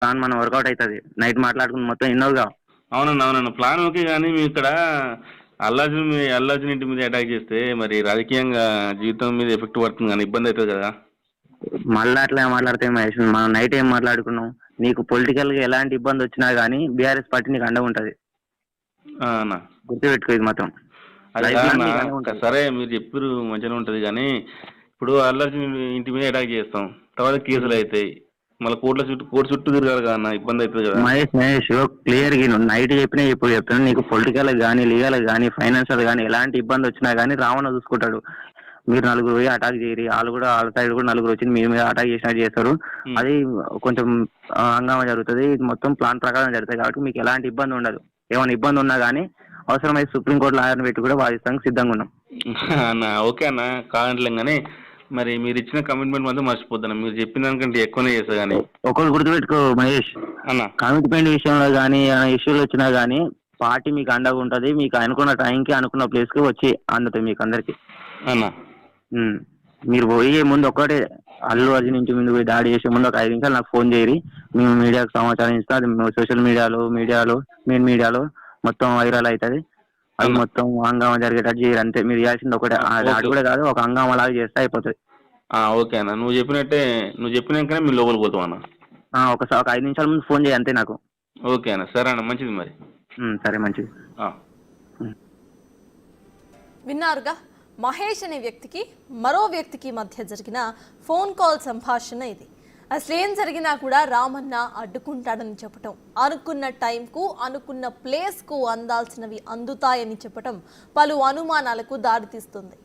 Plan మనం work out అవుతుంది. Night మాట్లాడుకుని మొత్తం ఇన్నోగా. అవునండి. ప్లాన్ ఓకే గానీ మీరిక్కడ అల్లు అర్జున్ ఇంటి మీద అటాక్ చేస్తే మరి రాజకీయంగా జీవితం మీద ఎఫెక్ట్ పడుతుంది గానీ ఇబ్బంది అవుతుంది కదా! మళ్ళీ అట్లా మాట్లాడితే మహేష్, మనం నైట్ ఏం మాట్లాడుకున్నాం? నీకు పొలిటికల్ గా ఎలాంటి ఇబ్బంది వచ్చినా గానీ బీఆర్ఎస్ పార్టీ నీకు అండగా ఉంటది. అన్న గుర్తుపెట్టుకో ఇది మాత్రం. అది లైఫ్ లాంగ్ కాదన్న, నీకు అండగా ఉంటది. సరే మీరు చెప్పారు మంచిగానే ఉంటుంది కానీ ఇప్పుడు అల్లు అర్జున్ ఇంటి మీద అటాక్ చేస్తాం, తర్వాత కేసులు అవుతాయి, మళ్ళీ కోర్టు చుట్టూ తిరగాలి కదా అన్న, ఇబ్బంది అవుతుంది కదా! మహేష్ క్లియర్ గా నైట్ చెప్పినా ఇప్పుడు చెప్తాను నీకు. పొలిటికల్ గానీ, లీగల్ గానీ, ఫైనాన్షియల్ గానీ ఎలాంటి ఇబ్బంది వచ్చినా గానీ రావణ చూసుకుంటాడు. మీరు నలుగురు పోయి అటాక్ చేయరు, వాళ్ళు కూడా వాళ్ళ సైడ్ కూడా నలుగురు వచ్చి మీ మీద అటాక్ చేసినట్టు చేస్తారు. అది కొంచెం హంగామా జరుగుతుంది. ఇది మొత్తం ప్లాన్ ప్రకారం జరుగుతుంది కాబట్టి మీకు ఎలాంటి ఇబ్బంది ఉండదు. ఏమైనా ఇబ్బంది ఉన్నా కానీ అవసరమైతే సుప్రీంకోర్టు లాయర్ని పెట్టి కూడా వాదిస్తానికి సిద్ధంగా ఉన్నాం. అన్న ఓకే అన్న, కాదంటలేం కానీ మరి మీరు ఇచ్చిన కమిట్మెంట్ మాత్రం మర్చిపోతాను. మీరు చెప్పిన దానికంటే ఎక్కువనే చేస్తా కానీ. ఒకరు గుర్తుపెట్టుకో మహేష్, అన్న కమిట్మెంట్ విషయంలో కానీ ఇష్యూలు వచ్చినా కానీ పార్టీ మీకు అండగా ఉంటుంది. మీకు అనుకున్న టైంకి అనుకున్న ప్లేస్కి వచ్చి అందుతుంది మీకు అందరికి. అన్న మీరు పోయే ముందు ఒక్కటే, అల్లు అర్జున్ ఇంటి ముందు పోయి దాడి చేసే ముందు ఒక 5 నిమిషాలు నాకు ఫోన్ చేయరి. మేము మీడియాకు సమాచారం ఇస్తాం. అది సోషల్ మెయిన్ మీడియాలో మొత్తం వైరల్ అవుతుంది. అది మొత్తం హంగామా జరిగేటట్టు చేయరు అంతే. మీరు చేయాల్సింది ఒకటే, అది కూడా కాదు, ఒక హంగామా లాగా చేస్తే అయిపోతుంది. ఓకే అన్న, నువ్వు చెప్పినాకనే మీరు లోపలికి పోతాం అన్న. ఒక 5 నిమిషాల ముందు ఫోన్ చేయి అంతే నాకు. ఓకే అన్న, సరే అన్న, మంచిది మరి. సరే మంచిది. విన్నారుగా, మహేష్ అనే వ్యక్తికి మరో వ్యక్తికి మధ్య జరిగిన ఫోన్ కాల్ సంభాషణ ఇది. అసలేం జరిగినా కూడా రామన్న అడ్డుకుంటాడని చెప్పటం, అనుకున్న టైంకు అనుకున్న ప్లేస్కు అందాల్సినవి అందుతాయని చెప్పటం పలు అనుమానాలకు దారితీస్తుంది.